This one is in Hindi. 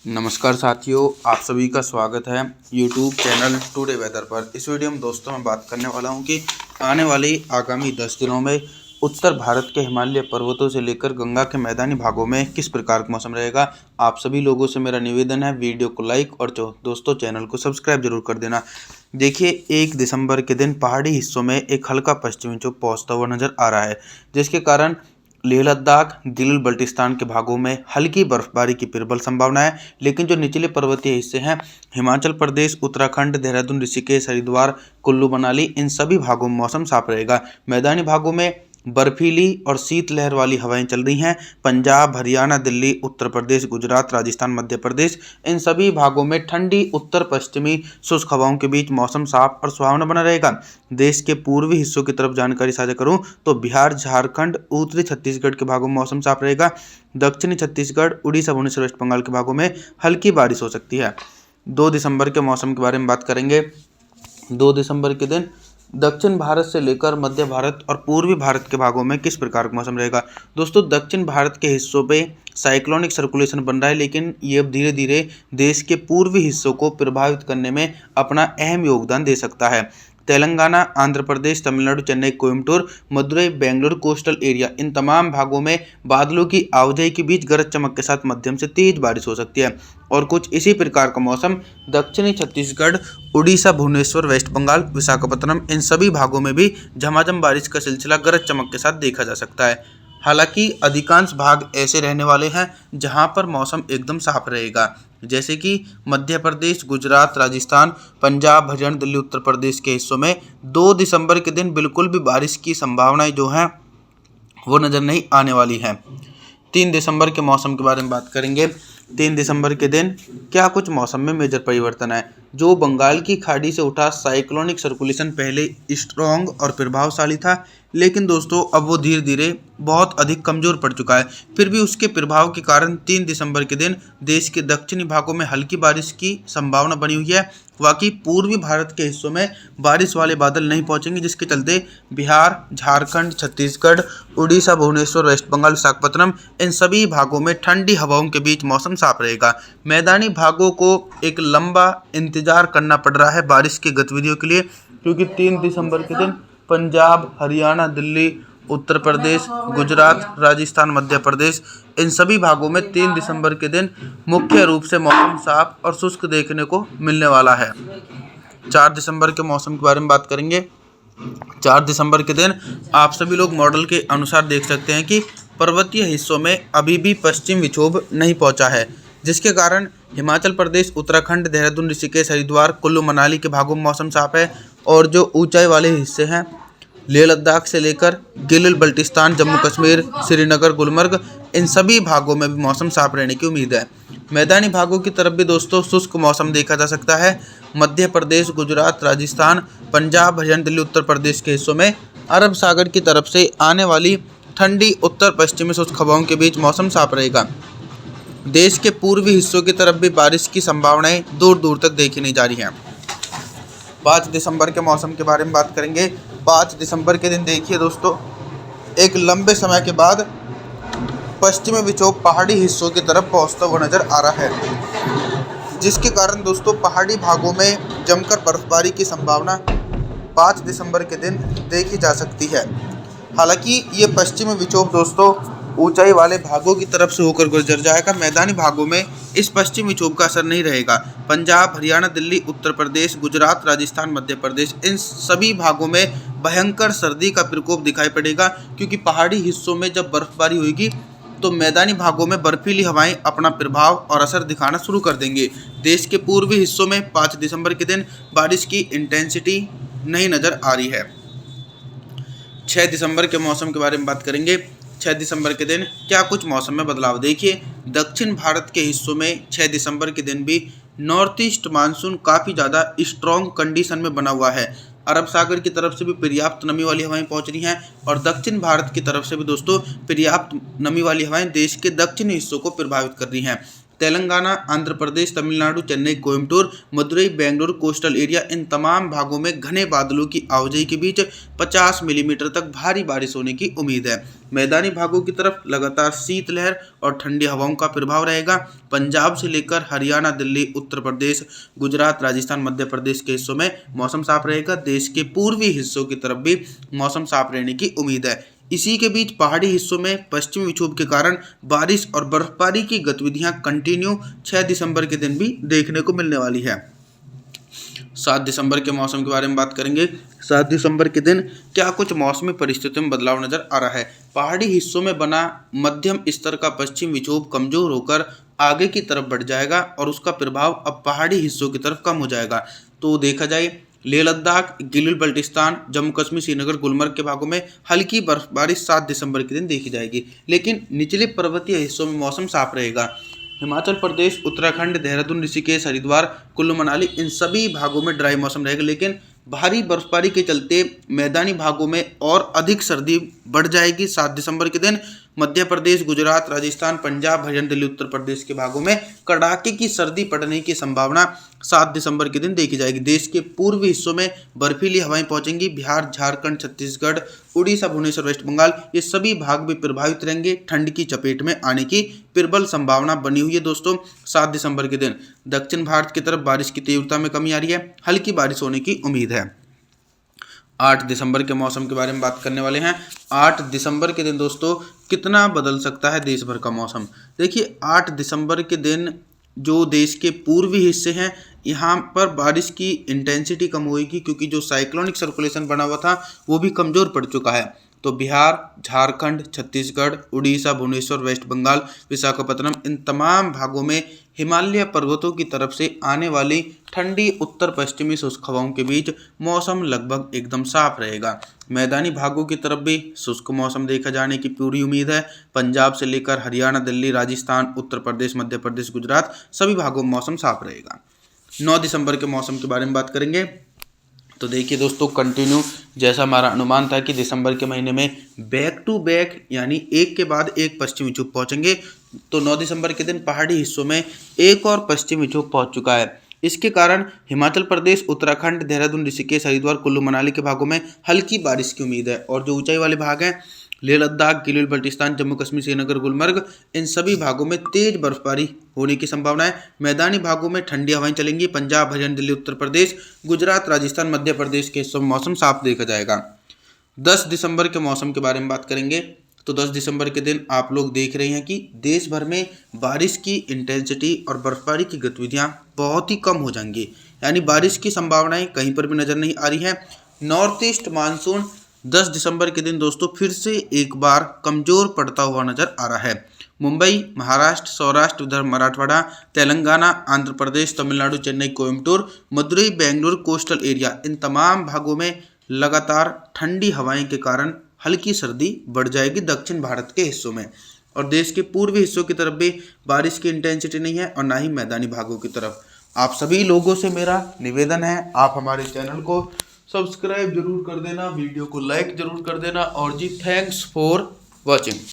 नमस्कार साथियों, आप सभी का स्वागत है यूट्यूब चैनल टुडे वेदर पर। इस वीडियो में दोस्तों मैं बात करने वाला हूं कि आने वाले आगामी 10 दिनों में उत्तर भारत के हिमालय पर्वतों से लेकर गंगा के मैदानी भागों में किस प्रकार का मौसम रहेगा। आप सभी लोगों से मेरा निवेदन है, वीडियो को लाइक और दोस्तों चैनल को सब्सक्राइब जरूर कर देना। देखिए, 1 दिसंबर के दिन पहाड़ी हिस्सों में एक हल्का पश्चिमी विक्षोभ पहुंचता हुआ नजर आ रहा है, जिसके कारण लेह लद्दाख, गिल बल्टिस्तान के भागों में हल्की बर्फबारी की प्रबल संभावना है। लेकिन जो निचले पर्वतीय हिस्से हैं, हिमाचल प्रदेश, उत्तराखंड, देहरादून, ऋषिकेश, हरिद्वार, कुल्लू मनाली, इन सभी भागों में मौसम साफ रहेगा। मैदानी भागों में बर्फीली और शीतलहर वाली हवाएं चल रही हैं। पंजाब, हरियाणा, दिल्ली, उत्तर प्रदेश, गुजरात, राजस्थान, मध्य प्रदेश, इन सभी भागों में ठंडी उत्तर पश्चिमी शुष्क हवाओं के बीच मौसम साफ और सुहावना बना रहेगा। देश के पूर्वी हिस्सों की तरफ जानकारी साझा करूं तो बिहार, झारखंड, उत्तरी छत्तीसगढ़ के भागों में मौसम साफ रहेगा। दक्षिणी छत्तीसगढ़, उड़ीसा, भुवनेश्वर, वेस्ट बंगाल के भागों में हल्की बारिश हो सकती है। 2 दिसंबर के मौसम के बारे में बात करेंगे। 2 दिसंबर के दिन दक्षिण भारत से लेकर मध्य भारत और पूर्वी भारत के भागों में किस प्रकार का मौसम रहेगा। दोस्तों, दक्षिण भारत के हिस्सों पे साइक्लोनिक सर्कुलेशन बन रहा है, लेकिन ये अब धीरे धीरे देश के पूर्वी हिस्सों को प्रभावित करने में अपना अहम योगदान दे सकता है। तेलंगाना, आंध्र प्रदेश, तमिलनाडु, चेन्नई, कोयम्बटूर, मदुरई, बेंगलुरु, कोस्टल एरिया, इन तमाम भागों में बादलों की आवाजाही के बीच गरज चमक के साथ मध्यम से तेज बारिश हो सकती है। और कुछ इसी प्रकार का मौसम दक्षिणी छत्तीसगढ़, उड़ीसा, भुवनेश्वर, वेस्ट बंगाल, विशाखापत्तनम, इन सभी भागों में भी झमाझम बारिश का सिलसिला गरज चमक के साथ देखा जा सकता है। हालांकि अधिकांश भाग ऐसे रहने वाले हैं जहां पर मौसम एकदम साफ रहेगा, जैसे कि मध्य प्रदेश, गुजरात, राजस्थान, पंजाब, हरियाणा, दिल्ली, उत्तर प्रदेश के हिस्सों में 2 दिसंबर के दिन बिल्कुल भी बारिश की संभावनाएं जो हैं वो नज़र नहीं आने वाली हैं। 3 दिसंबर के मौसम के बारे में बात करेंगे। 3 दिसंबर के दिन क्या कुछ मौसम में मेजर परिवर्तन है। जो बंगाल की खाड़ी से उठा साइक्लोनिक सर्कुलेशन पहले स्ट्रॉन्ग और प्रभावशाली था, लेकिन दोस्तों अब वो धीरे धीरे बहुत अधिक कमज़ोर पड़ चुका है। फिर भी उसके प्रभाव के कारण 3 दिसंबर के दिन देश के दक्षिणी भागों में हल्की बारिश की संभावना बनी हुई है। बाकी पूर्वी भारत के हिस्सों में बारिश वाले बादल नहीं पहुंचेंगे, जिसके चलते बिहार, झारखंड, छत्तीसगढ़, उड़ीसा, भुवनेश्वर, वेस्ट बंगाल, विशाखापत्तनम, इन सभी भागों में ठंडी हवाओं के बीच मौसम साफ रहेगा। मैदानी भागों को एक लंबा इंतजार करना पड़ रहा है बारिश की गतिविधियों के लिए, क्योंकि 3 दिसंबर के दिन पंजाब, हरियाणा, दिल्ली, उत्तर प्रदेश, गुजरात, राजस्थान, मध्य प्रदेश, इन सभी भागों में 3 दिसंबर के दिन मुख्य रूप से मौसम साफ और शुष्क देखने को मिलने वाला है। 4 दिसंबर के मौसम के बारे में बात करेंगे। 4 दिसंबर के दिन आप सभी लोग मॉडल के अनुसार देख सकते हैं कि पर्वतीय हिस्सों में अभी भी पश्चिम विक्षोभ नहीं पहुंचा है, जिसके कारण हिमाचल प्रदेश, उत्तराखंड, देहरादून, ऋषिकेश, हरिद्वार, कुल्लू मनाली के भागों में मौसम साफ है। और जो ऊंचाई वाले हिस्से हैं, लेह लद्दाख से लेकर गिल बल्टिस्तान, जम्मू कश्मीर, श्रीनगर, गुलमर्ग, इन सभी भागों में भी मौसम साफ रहने की उम्मीद है। मैदानी भागों की तरफ भी दोस्तों शुष्क मौसम देखा जा सकता है। मध्य प्रदेश, गुजरात, राजस्थान, पंजाब, हरियाणा, दिल्ली, उत्तर प्रदेश के हिस्सों में अरब सागर की तरफ से आने वाली ठंडी उत्तर पश्चिमी शुष्क हवाओं के बीच मौसम साफ रहेगा। देश के पूर्वी हिस्सों की तरफ भी बारिश की संभावनाएं दूर दूर तक देखी नहीं जा रही हैं। 5 दिसंबर के मौसम के बारे में बात करेंगे। 5 दिसंबर के दिन देखिए दोस्तों, एक लंबे समय के बाद पश्चिमी विक्षोभ पहाड़ी हिस्सों की तरफ पहुंचता हुआ नजर आ रहा है, जिसके कारण दोस्तों पहाड़ी भागों में जमकर बर्फबारी की संभावना 5 दिसंबर के दिन देखी जा सकती है। हालांकि ये पश्चिमी विक्षोभ दोस्तों ऊंचाई वाले भागों की तरफ से होकर गुजर जाएगा। मैदानी भागों में इस पश्चिमी विक्षोभ का असर नहीं रहेगा। पंजाब, हरियाणा, दिल्ली, उत्तर प्रदेश, गुजरात, राजस्थान, मध्य प्रदेश, इन सभी भागों में भयंकर सर्दी का प्रकोप दिखाई पड़ेगा, क्योंकि पहाड़ी हिस्सों में जब बर्फबारी होगी तो मैदानी भागों में बर्फीली हवाएं अपना प्रभाव और असर दिखाना शुरू कर देंगे। देश के पूर्वी हिस्सों में 5 दिसंबर के दिन बारिश की इंटेंसिटी नहीं नज़र आ रही है। 6 दिसंबर के मौसम के बारे में बात करेंगे। 6 दिसंबर के दिन क्या कुछ मौसम में बदलाव। देखिए, दक्षिण भारत के हिस्सों में 6 दिसंबर के दिन भी नॉर्थ ईस्ट मानसून काफ़ी ज़्यादा स्ट्रॉन्ग कंडीशन में बना हुआ है। अरब सागर की तरफ से भी पर्याप्त नमी वाली हवाएं पहुंच रही हैं, और दक्षिण भारत की तरफ से भी दोस्तों पर्याप्त नमी वाली हवाएं देश के दक्षिणी हिस्सों को प्रभावित कर रही हैं। तेलंगाना, आंध्र प्रदेश, तमिलनाडु, चेन्नई, कोयम्बटूर, मदुरई, बेंगलुरु, कोस्टल एरिया, इन तमाम भागों में घने बादलों की आवाजाही के बीच 50 मिलीमीटर तक भारी बारिश होने की उम्मीद है। मैदानी भागों की तरफ लगातार शीतलहर और ठंडी हवाओं का प्रभाव रहेगा। पंजाब से लेकर हरियाणा, दिल्ली, उत्तर प्रदेश, गुजरात, राजस्थान, मध्य प्रदेश के हिस्सों में मौसम साफ रहेगा। देश के पूर्वी हिस्सों की तरफ भी मौसम साफ रहने की उम्मीद है। इसी के बीच पहाड़ी हिस्सों में पश्चिमी विक्षोभ के कारण बारिश और बर्फबारी की गतिविधियां कंटिन्यू 6 दिसंबर के दिन भी देखने को मिलने वाली है। 7 दिसंबर के मौसम के बारे में बात करेंगे। 7 दिसंबर के दिन क्या कुछ मौसमी परिस्थितियों में बदलाव नजर आ रहा है। पहाड़ी हिस्सों में बना मध्यम स्तर का पश्चिम विक्षोभ कमजोर होकर आगे की तरफ बढ़ जाएगा और उसका प्रभाव अब पहाड़ी हिस्सों की तरफ कम हो जाएगा। तो देखा जाए लेह लद्दाख, गिलगित बल्टिस्तान, जम्मू कश्मीर, श्रीनगर, गुलमर्ग के भागों में हल्की बर्फबारी 7 दिसंबर के दिन देखी जाएगी, लेकिन निचले पर्वतीय हिस्सों में मौसम साफ रहेगा। हिमाचल प्रदेश, उत्तराखंड, देहरादून, ऋषिकेश, हरिद्वार, कुल्लू मनाली, इन सभी भागों में ड्राई मौसम रहेगा, लेकिन भारी बर्फबारी के चलते मैदानी भागों में और अधिक सर्दी बढ़ जाएगी। 7 दिसंबर के दिन मध्य प्रदेश, गुजरात, राजस्थान, पंजाब, हरियाणा, दिल्ली, उत्तर प्रदेश के भागों में कड़ाके की सर्दी पड़ने की संभावना 7 दिसंबर के दिन देखी जाएगी। देश के पूर्वी हिस्सों में बर्फीली हवाएं पहुंचेंगी। बिहार, झारखंड, छत्तीसगढ़, उड़ीसा, भुवनेश्वर, वेस्ट बंगाल, ये सभी भाग भी प्रभावित रहेंगे। ठंड की चपेट में आने की प्रबल संभावना बनी हुई है दोस्तों। 7 दिसंबर के दिन दक्षिण भारत की तरफ बारिश की तीव्रता में कमी आ रही है, हल्की बारिश होने की उम्मीद है। 8 दिसंबर के मौसम के बारे में बात करने वाले हैं। 8 दिसंबर के दिन दोस्तों कितना बदल सकता है देश भर का मौसम। देखिए 8 दिसंबर के दिन जो देश के पूर्वी हिस्से हैं यहाँ पर बारिश की इंटेंसिटी कम होगी, क्योंकि जो साइक्लोनिक सर्कुलेशन बना हुआ था वो भी कमज़ोर पड़ चुका है। तो बिहार, झारखंड, छत्तीसगढ़, उड़ीसा, भुवनेश्वर, वेस्ट बंगाल, विशाखापत्तनम, इन तमाम भागों में हिमालय पर्वतों की तरफ से आने वाली ठंडी उत्तर पश्चिमी शुष्क हवाओं के बीच मौसम लगभग एकदम साफ रहेगा। मैदानी भागों की तरफ भी शुष्क मौसम देखा जाने की पूरी उम्मीद है। पंजाब से लेकर हरियाणा, दिल्ली, राजस्थान, उत्तर प्रदेश, मध्य प्रदेश, गुजरात, सभी भागों में मौसम साफ रहेगा। 9 दिसंबर के मौसम के बारे में बात करेंगे। तो देखिए दोस्तों कंटिन्यू जैसा हमारा अनुमान था कि दिसंबर के महीने में बैक टू बैक यानी एक के बाद एक पश्चिमी विक्षोभ पहुंचेंगे। तो 9 दिसंबर के दिन पहाड़ी हिस्सों में एक और पश्चिमी विक्षोभ पहुंच चुका है। इसके कारण हिमाचल प्रदेश, उत्तराखंड, देहरादून, ऋषिकेश, हरिद्वार, कुल्लू मनाली के भागों में हल्की बारिश की उम्मीद है। और जो ऊंचाई वाले भाग हैं लेह लद्दाख, गिलगित बल्टिस्तान, जम्मू कश्मीर, श्रीनगर, गुलमर्ग, इन सभी भागों में तेज बर्फबारी होने की संभावना है। मैदानी भागों में ठंडी हवाएं चलेंगी। पंजाब, हरियाणा, दिल्ली, उत्तर प्रदेश, गुजरात, राजस्थान, मध्य प्रदेश के हिस्सों में मौसम साफ देखा जाएगा। 10 दिसंबर के मौसम के बारे में बात करेंगे। तो 10 दिसंबर के दिन आप लोग देख रहे हैं कि देश भर में बारिश की इंटेंसिटी और बर्फबारी की गतिविधियां बहुत ही कम हो जाएंगी, यानी बारिश की संभावनाएं कहीं पर भी नजर नहीं आ रही है। नॉर्थ ईस्ट मानसून 10 दिसंबर के दिन दोस्तों फिर से एक बार कमजोर पड़ता हुआ नजर आ रहा है। मुंबई, महाराष्ट्र, सौराष्ट्र, विदर्भ, मराठवाड़ा, तेलंगाना, आंध्र प्रदेश, तमिलनाडु, चेन्नई, कोयम्बटूर, मदुरई, बेंगलुरु, कोस्टल एरिया, इन तमाम भागों में लगातार ठंडी हवाएं के कारण हल्की सर्दी बढ़ जाएगी दक्षिण भारत के हिस्सों में। और देश के पूर्वी हिस्सों की तरफ भी बारिश की इंटेंसिटी नहीं है और ना ही मैदानी भागों की तरफ। आप सभी लोगों से मेरा निवेदन है, आप हमारे चैनल को सब्सक्राइब जरूर कर देना, वीडियो को लाइक जरूर कर देना। और जी थैंक्स फॉर वॉचिंग।